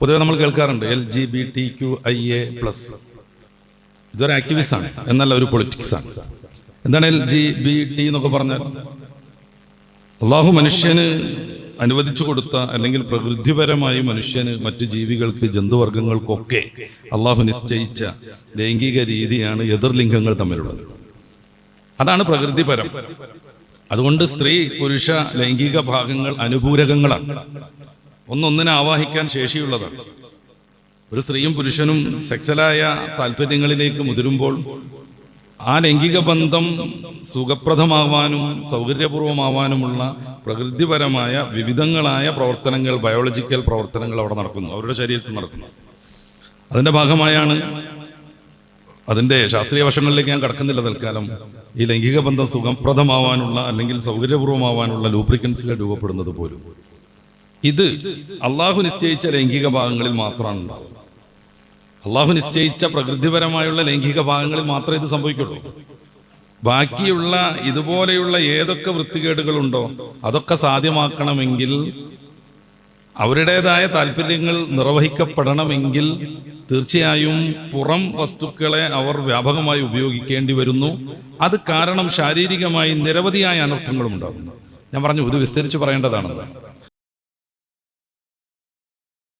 പൊതുവെ നമ്മൾ കേൾക്കാറുണ്ട് LGBTQIA+. ഇതൊരു ആക്ടിവിസ്റ്റാണ്, എന്നല്ല ഒരു പൊളിറ്റിക്സാണ്. എന്താണ് LGBT എന്നൊക്കെ പറഞ്ഞാൽ? അള്ളാഹു മനുഷ്യന് അനുവദിച്ചു കൊടുത്ത, അല്ലെങ്കിൽ പ്രകൃതിപരമായി മനുഷ്യന് മറ്റു ജീവികൾക്ക്, ജന്തുവർഗങ്ങൾക്കൊക്കെ അള്ളാഹു നിശ്ചയിച്ച ലൈംഗിക രീതിയാണ് എതിർലിംഗങ്ങൾ തമ്മിലുള്ളത്. അതാണ് പ്രകൃതിപരം. അതുകൊണ്ട് സ്ത്രീ പുരുഷ ലൈംഗിക ഭാഗങ്ങൾ അനുപൂരകങ്ങളാണ്, ഒന്നൊന്നിനെ ആവാഹിക്കാൻ ശേഷിയുള്ളതാണ്. ഒരു സ്ത്രീയും പുരുഷനും സെക്സലായ താല്പര്യങ്ങളിലേക്ക് മുതിരുമ്പോൾ ആ ലൈംഗിക ബന്ധം സുഖപ്രദമാവാനും സൗകര്യപൂർവമാവാനുമുള്ള പ്രകൃതിപരമായ വിവിധങ്ങളായ പ്രവർത്തനങ്ങൾ, ബയോളജിക്കൽ പ്രവർത്തനങ്ങൾ അവിടെ നടക്കുന്നു, അവരുടെ ശരീരത്തിൽ നടക്കുന്നു. അതിൻ്റെ ഭാഗമായാണ്, അതിൻ്റെ ശാസ്ത്രീയ വശങ്ങളിലേക്ക് ഞാൻ കടക്കുന്നില്ല തൽക്കാലം, ഈ ലൈംഗിക ബന്ധം സുഖപ്രദമാവാനുള്ള അല്ലെങ്കിൽ സൗകര്യപൂർവമാവാനുള്ള ലൂബ്രിക്കൻസുകൾ രൂപപ്പെടുന്നത് പോലും. ഇത് അള്ളാഹു നിശ്ചയിച്ച ലൈംഗിക ഭാഗങ്ങളിൽ മാത്രമാണ് ഉണ്ടാവുക. അള്ളാഹു നിശ്ചയിച്ച പ്രകൃതിപരമായുള്ള ലൈംഗിക ഭാഗങ്ങളിൽ മാത്രമേ ഇത് സംഭവിക്കുള്ളൂ. ബാക്കിയുള്ള ഇതുപോലെയുള്ള ഏതൊക്കെ വൃത്തികേടുകളുണ്ടോ അതൊക്കെ സാധ്യമാക്കണമെങ്കിൽ, അവരുടേതായ താല്പര്യങ്ങൾ നിർവഹിക്കപ്പെടണമെങ്കിൽ തീർച്ചയായും പുറം വസ്തുക്കളെ അവർ വ്യാപകമായി ഉപയോഗിക്കേണ്ടി വരുന്നു. അത് കാരണം ശാരീരികമായി നിരവധിയായ അനർത്ഥങ്ങളും ഉണ്ടാകുന്നു. ഞാൻ പറഞ്ഞു, ഇത് വിസ്തരിച്ച് പറയേണ്ടതാണെന്ന്.